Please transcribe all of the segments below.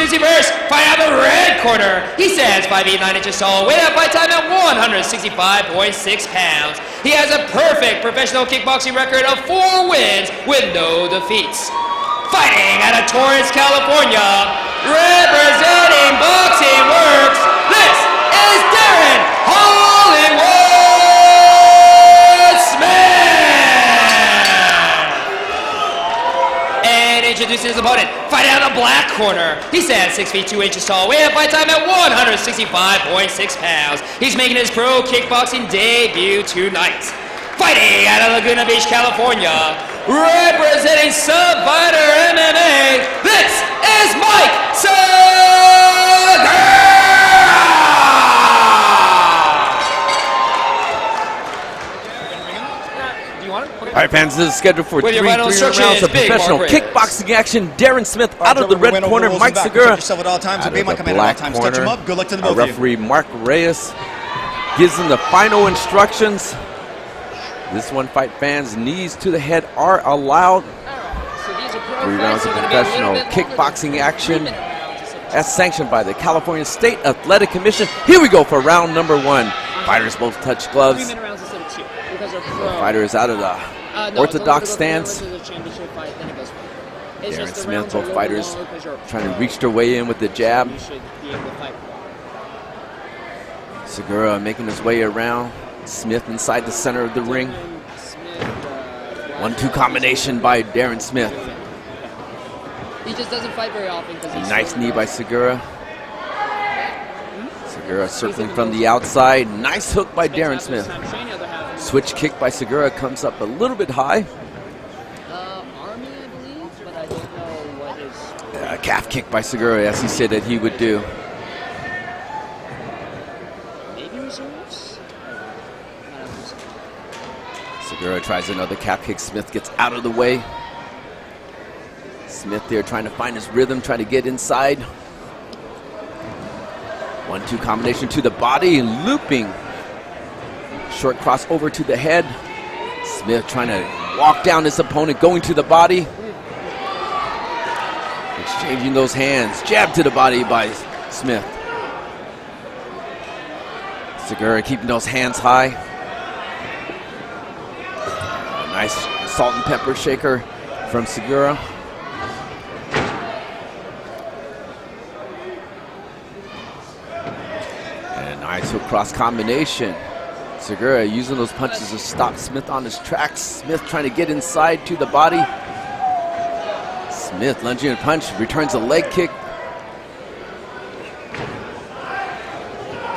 Exclusive verse, fight out the red corner. He stands 5 feet 9 inches tall, weighing out fight time at 165.6 pounds. He has a perfect professional kickboxing record of 4 wins with no defeats. Fighting out of Torrance, California, representing Boxing Works, this is Darren Hollywood Smith! And introducing his opponent, fighting out of the black corner. He stands 6 feet 2 inches tall, weighing fight time at 165.6 pounds. He's making his pro kickboxing debut tonight. Fighting out of Laguna Beach, California, representing Sub-Fighter MMA, this is Mike Segura! All right, fans, this is scheduled for three rounds of professional kickboxing action. Darren Smith out of the red corner, Mike Segura out of the black corner. Our referee, Mark Reyes, gives them the final instructions. This one, fight fans, knees to the head are allowed. 3 rounds of professional kickboxing action as sanctioned by the California State Athletic Commission. Here we go for round number 1. Fighters both touch gloves. The fighter is out of the orthodox stance. Darren Smith, both fighters trying to reach their way in with the jab. Segura making his way around. Smith inside the center of the ring. 1-2 combination by Darren Smith. He just doesn't fight very often. Nice knee by Segura. Segura circling from the outside. Nice hook by Darren Smith. Switch kick by Segura comes up a little bit high. Army, I believe, but I don't know what is. Calf kick by Segura, as he said that he would do. Maybe reserves? Segura tries another calf kick. Smith gets out of the way. Smith there trying to find his rhythm, trying to get inside. 1-2 combination to the body, looping. Short cross over to the head. Smith trying to walk down his opponent, going to the body. Exchanging those hands. Jab to the body by Smith. Segura keeping those hands high. Nice salt and pepper shaker from Segura. And a nice hook cross combination. Segura using those punches to stop Smith on his tracks. Smith trying to get inside to the body. Smith lunging a punch, returns a leg kick.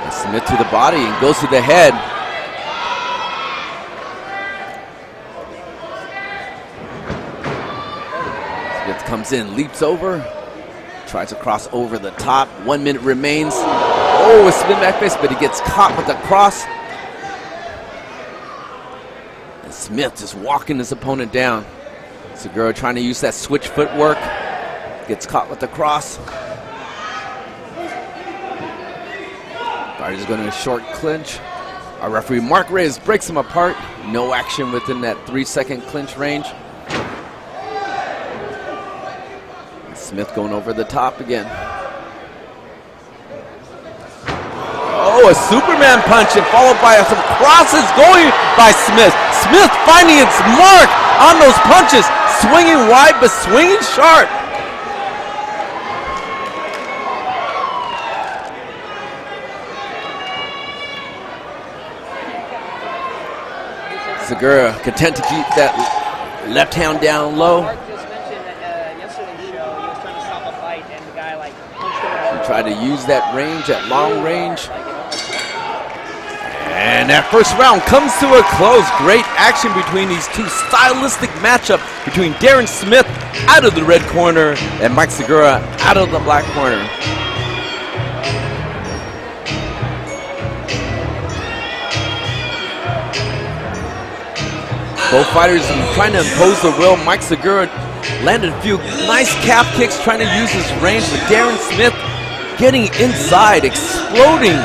And Smith to the body and goes to the head. Smith comes in, leaps over, tries to cross over the top. 1 minute remains. Oh, a spin back face, but he gets caught with the cross. Smith just walking his opponent down. Segura trying to use that switch footwork. Gets caught with the cross. Fighter's going to a short clinch. Our referee, Mark Reyes, breaks him apart. No action within that 3-second clinch range. And Smith going over the top again. Oh, a Superman punch and followed by some crosses going by Smith. Smith finding its mark on those punches. Swinging wide, but swinging sharp. Segura content to keep that left hand down low. Mark just mentioned that yesterday's show, he was trying to stop a fight, and the guy like punched him. He tried to use that range, that long range. And that first round comes to a close. Great action between these two. Stylistic matchup between Darren Smith out of the red corner and Mike Segura out of the black corner. Both fighters trying to impose their will. Mike Segura landed a few nice calf kicks, trying to use his range, but Darren Smith getting inside, exploding.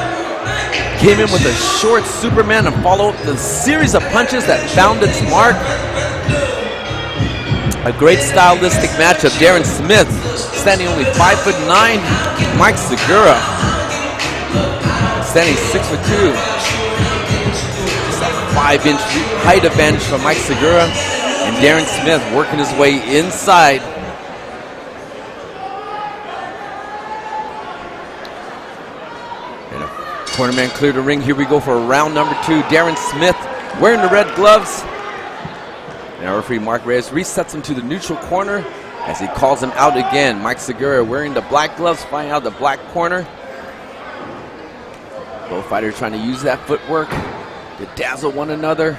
Came in with a short Superman and followed the series of punches that found its mark. A great stylistic matchup. Darren Smith standing only 5'9". Mike Segura standing 6'2". Just a 5-inch height advantage from Mike Segura. And Darren Smith working his way inside. And a corner man cleared the ring. Here we go for round number 2. Darren Smith wearing the red gloves. And our referee Mark Reyes resets him to the neutral corner as he calls him out again. Mike Segura wearing the black gloves, flying out the black corner. Both fighters trying to use that footwork to dazzle one another.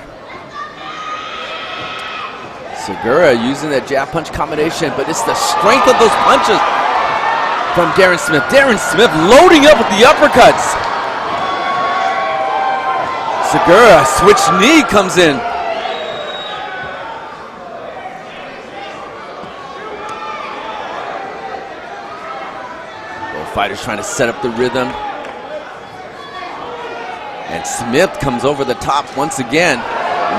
Segura using that jab punch combination, but it's the strength of those punches from Darren Smith. Darren Smith loading up with the uppercuts. Segura, switch knee comes in. Both fighters trying to set up the rhythm. And Smith comes over the top once again.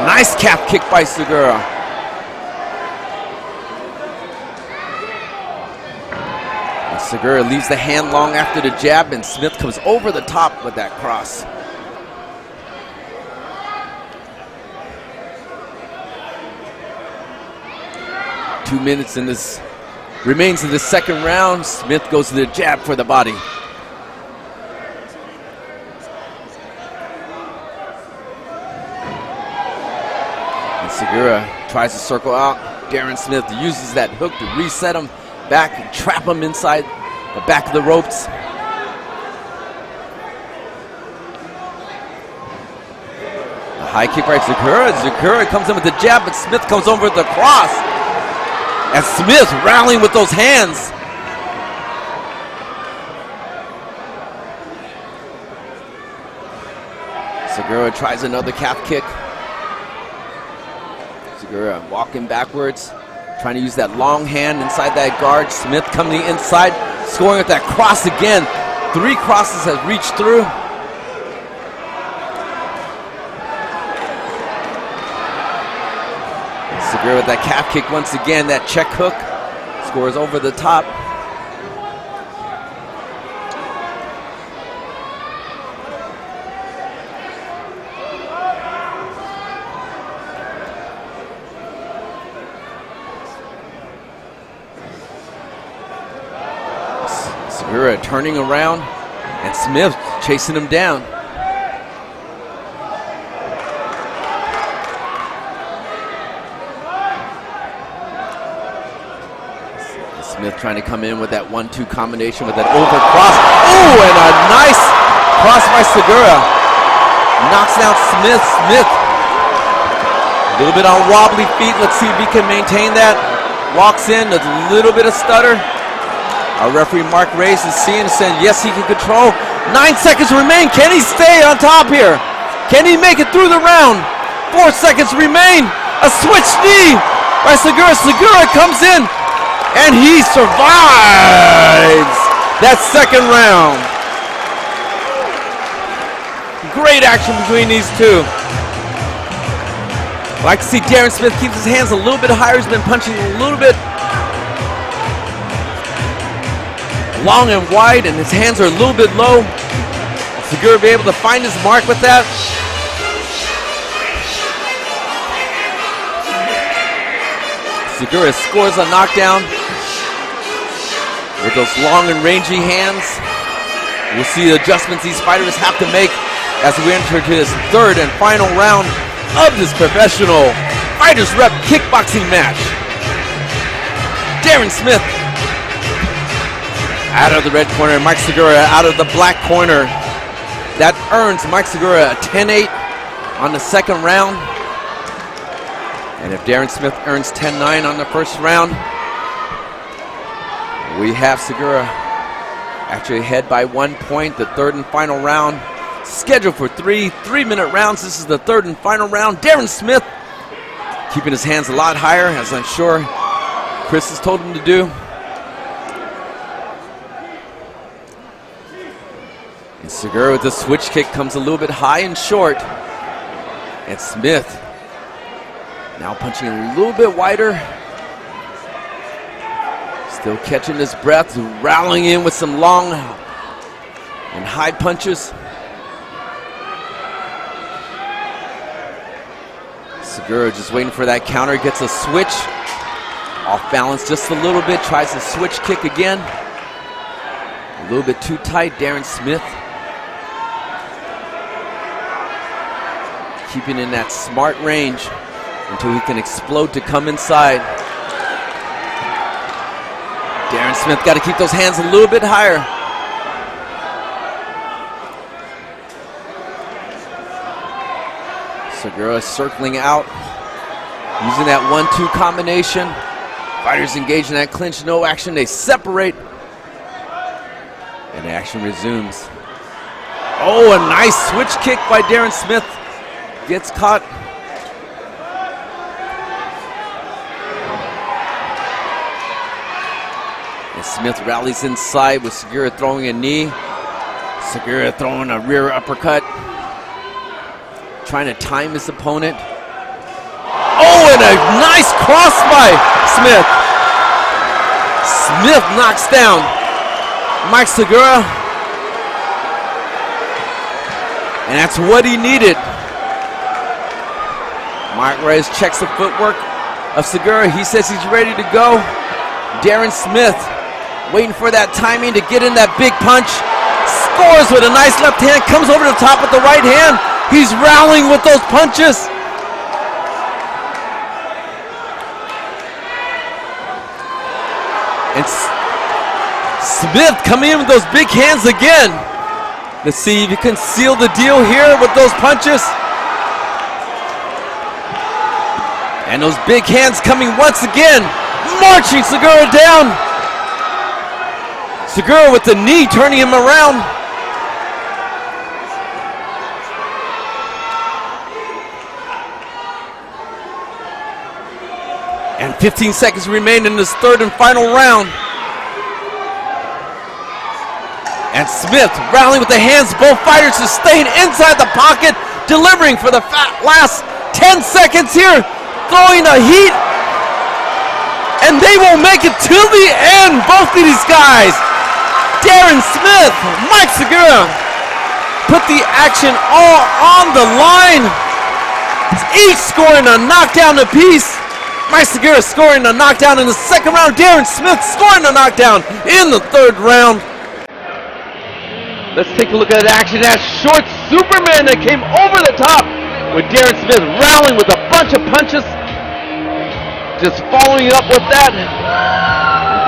Nice calf kick by Segura. And Segura leaves the hand long after the jab, and Smith comes over the top with that cross. Two minutes in this remains in the second round. Smith goes to the jab for the body. And Segura tries to circle out. Darren Smith uses that hook to reset him back and trap him inside the back of the ropes. A high kick by Segura. Segura comes in with the jab, but Smith comes over with the cross. And Smith rallying with those hands. Segura tries another calf kick. Segura walking backwards, trying to use that long hand inside that guard. Smith coming inside, scoring with that cross again. 3 crosses has reached through. Segura with that calf kick once again, that check hook, scores over the top. Segura turning around, and Smith chasing him down. Smith trying to come in with that 1-2 combination with that over cross. Oh, and a nice cross by Segura. Knocks down Smith. Smith, a little bit on wobbly feet. Let's see if he can maintain that. Walks in, a little bit of stutter. Our referee Mark Reyes is seeing and saying, yes, he can control. 9 seconds remain. Can he stay on top here? Can he make it through the round? 4 seconds remain. A switch knee by Segura. Segura comes in. And he survives that second round. Great action between these two. I like to see Darren Smith keeps his hands a little bit higher. He's been punching a little bit long and wide, and his hands are a little bit low. Segura be able to find his mark with that. Segura scores a knockdown with those long and rangy hands. We'll see the adjustments these fighters have to make as we enter to this third and final round of this professional FightersRep kickboxing match. Darren Smith out of the red corner, Mike Segura out of the black corner. That earns Mike Segura a 10-8 on the second round. And if Darren Smith earns 10-9 on the first round, we have Segura actually ahead by 1 point. The third and final round scheduled for 3 3-minute rounds. This is the third and final round. Darren Smith keeping his hands a lot higher, as I'm sure Chris has told him to do. And Segura with the switch kick comes a little bit high and short. And Smith now punching a little bit wider Still catching his breath, rallying in with some long and high punches. Segura just waiting for that counter, gets a switch. Off balance just a little bit, tries to switch kick again. A little bit too tight, Darren Smith. Keeping in that smart range until he can explode to come inside. Darren Smith got to keep those hands a little bit higher. Segura circling out, using that 1-2 combination. Fighters engage in that clinch, no action, they separate. And action resumes. Oh, a nice switch kick by Darren Smith. Gets caught. And Smith rallies inside with Segura throwing a knee. Segura throwing a rear uppercut. Trying to time his opponent. Oh, and a nice cross by Smith. Smith knocks down Mike Segura. And that's what he needed. Mark Reyes checks the footwork of Segura. He says he's ready to go. Darren Smith waiting for that timing to get in that big punch. Scores with a nice left hand. Comes over the top with the right hand. He's rallying with those punches. And Smith coming in with those big hands again. Let's see if he can seal the deal here with those punches. And those big hands coming once again, marching Segura down. Segura with the knee turning him around. And 15 seconds remain in this third and final round. And Smith rallying with the hands, both fighters just staying inside the pocket, delivering for the last 10 seconds here, throwing the heat. And they will make it to the end, both of these guys. Darren Smith, Mike Segura, put the action all on the line. Each scoring a knockdown apiece. Mike Segura scoring a knockdown in the second round. Darren Smith scoring a knockdown in the third round. Let's take a look at that action. That short Superman that came over the top with Darren Smith rallying with a bunch of punches. Just following up with that.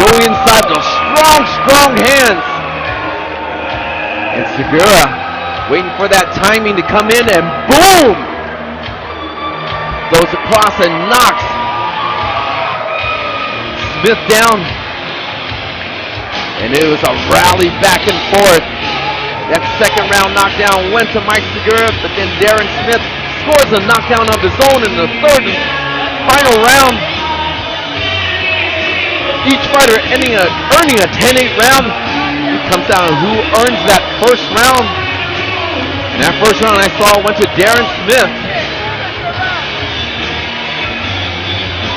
Going inside those strong, strong hands. And Segura waiting for that timing to come in, and boom! Goes across and knocks Smith down. And it was a rally back and forth. That second round knockdown went to Mike Segura, but then Darren Smith scores a knockdown of his own in the third and final round. Each fighter earning a 10-8 round. It comes down to who earns that first round. And that first round I saw went to Darren Smith.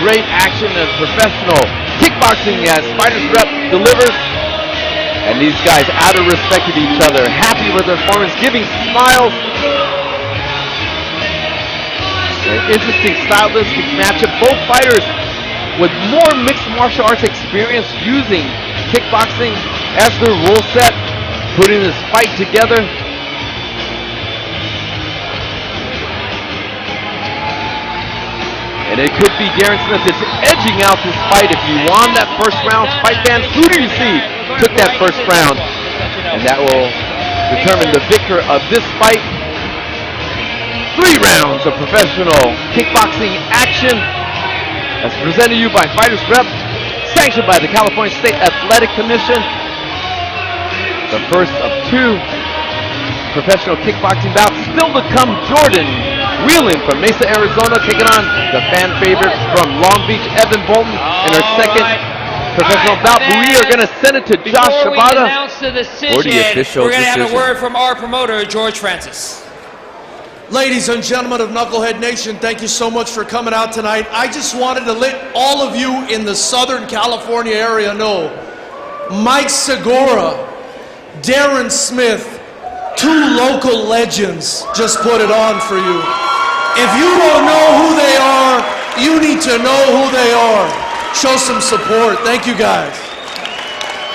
Great action and professional kickboxing as FightersRep delivers. And these guys out of respect of each other, happy with their performance, giving smiles. An interesting stylistic matchup. Both fighters with more mixed martial arts experience using kickboxing as their rule set, putting this fight together. And it could be Darren Smith that's edging out this fight. If you won that first round, fight fans, who do you see took that first round? And that will determine the victor of this fight. 3 rounds of professional kickboxing action as presented to you by FightersRep, sanctioned by the California State Athletic Commission. The first of 2 professional kickboxing bouts still to come. Jordan Wheeling from Mesa, Arizona, taking on the fan favorites from Long Beach, Evan Bolton, in our second professional bout. We are going to send it to Josh Shibata. Announce the decision, we're going to have a word from our promoter, George Francis. Ladies and gentlemen of Knucklehead Nation, thank you so much for coming out tonight. I just wanted to let all of you in the Southern California area know Mike Segura, Darren Smith, two local legends just put it on for you. If you don't know who they are, you need to know who they are. Show some support. Thank you guys.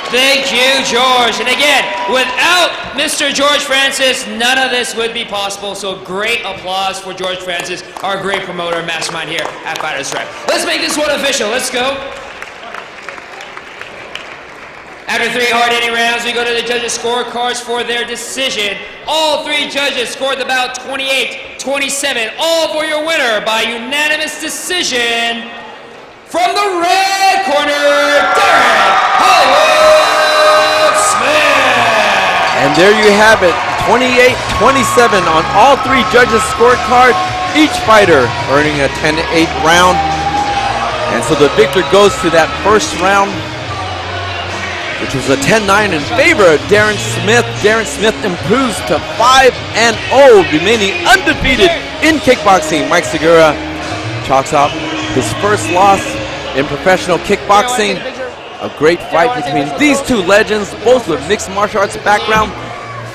Thank you, George. And again, without Mr. George Francis, none of this would be possible. So great applause for George Francis, our great promoter and mastermind here at FightersRep. Let's make this one official. Let's go. After 3 hard-hitting rounds, we go to the judges' scorecards for their decision. All 3 judges scored the bout 28-27, all for your winner by unanimous decision. From the red corner, Darren Hollywood Smith. And there you have it, 28-27 on all 3 judges' scorecard, each fighter earning a 10-8 round. And so the victor goes to that first round, which was a 10-9 in favor of Darren Smith. Darren Smith improves to 5-0, remaining undefeated in kickboxing. Mike Segura chalks out his first loss in professional kickboxing. A great fight between these two legends, both with mixed martial arts background,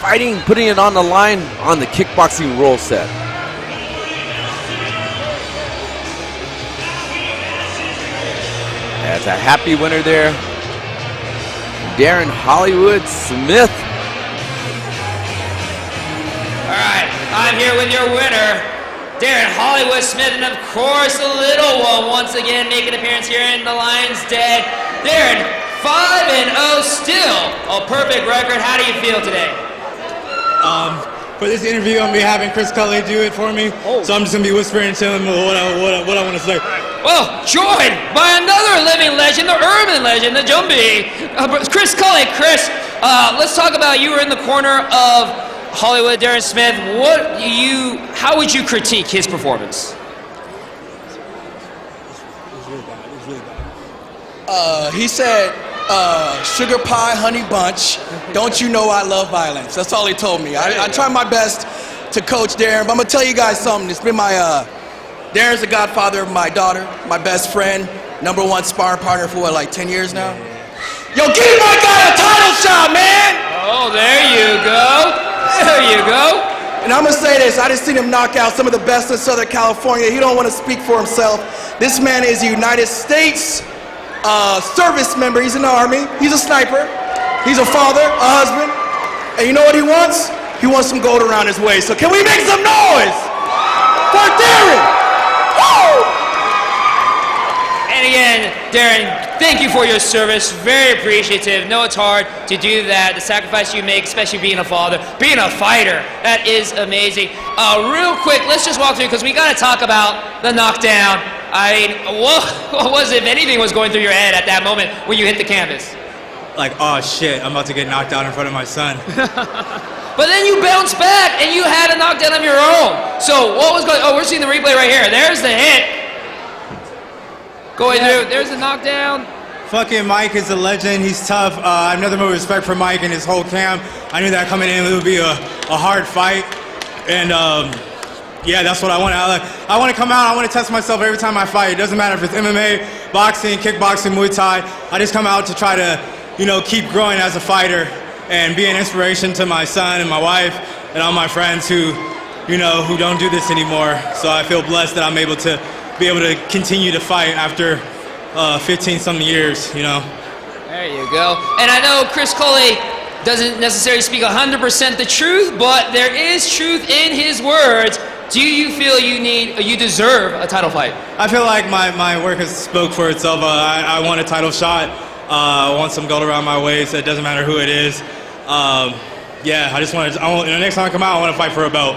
fighting, putting it on the line on the kickboxing rule set. As a happy winner there, Darren Hollywood Smith. All right, I'm here with your winner, Darren Hollywood Smith, and of course the little one once again making an appearance here in the Lion's Den. Darren, 5-0 still, a perfect record. How do you feel today? For this interview, I'm gonna be having Chris Cully do it for me. So I'm just gonna be whispering to him what I want to say. Well, joined by another living legend, the urban legend, the Jumbie, Chris Cully. Chris, let's talk about, you were in the corner of Hollywood Darren Smith. How would you critique his performance? He said, sugar pie, honey bunch, don't you know I love violence? That's all he told me. I try my best to coach Darren, but I'm gonna tell you guys something. It's been Darren's the godfather of my daughter, my best friend, #1 sparring partner for what, like 10 years now? Yo, give my guy a title shot, man! Oh, there you go. There you go. And I'm gonna say this, I just seen him knock out some of the best in Southern California. He don't want to speak for himself. This man is a United States service member. He's in the Army, he's a sniper, he's a father, a husband, and you know what he wants? He wants some gold around his waist. So can we make some noise for Darren? Woo! And again, Darren, thank you for your service. Very appreciative. No, it's hard to do that. The sacrifice you make, especially being a father, being a fighter, that is amazing. Real quick, let's just walk through, because we got to talk about the knockdown. I mean, what was it, if anything, was going through your head at that moment when you hit the canvas? Like, oh shit, I'm about to get knocked out in front of my son. But then you bounced back and you had a knockdown of your own. So what was going? Oh, we're seeing the replay right here. There's the hit. Going through. There's the knockdown. Fucking Mike is a legend. He's tough. I have nothing but respect for Mike and his whole camp. I knew that coming in it would be a hard fight. And yeah, that's what I want. I want to come out. I want to test myself every time I fight. It doesn't matter if it's MMA, boxing, kickboxing, Muay Thai. I just come out to try to, keep growing as a fighter and be an inspiration to my son and my wife and all my friends who don't do this anymore. So I feel blessed that I'm able to continue to fight after 15-something years, There you go. And I know Chris Cully doesn't necessarily speak 100% the truth, but there is truth in his words. Do you feel you deserve a title fight? I feel like my work has spoke for itself. I want a title shot. I want some gold around my waist. It doesn't matter who it is. Yeah, the next time I come out, I want to fight for a belt.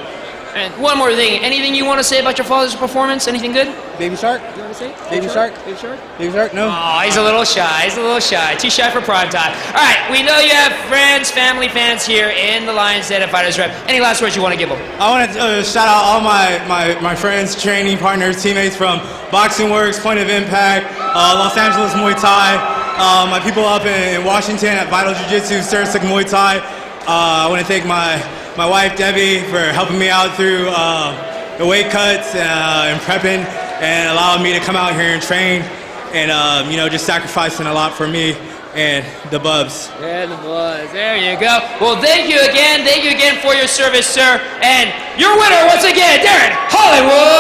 And one more thing. Anything you want to say about your father's performance? Anything good? Baby Shark? You want to say? Baby Shark? Baby Shark? Baby Shark? No. Oh, he's a little shy. He's a little shy. Too shy for prime time. All right, we know you have friends, family, fans here in the Lion's Den at FightersRep. Any last words you want to give them? I want to shout out all my friends, training partners, teammates from Boxing Works, Point of Impact, Los Angeles Muay Thai, my people up in Washington at Vital Jiu-Jitsu, Sarasik Muay Thai. I want to thank my my wife Debbie for helping me out through the weight cuts and prepping and allowing me to come out here and train and you know, just sacrificing a lot for me and the Bubs. Yeah, the Bubs. There you go. Well, thank you again. Thank you again for your service, sir. And your winner once again, Darren Hollywood.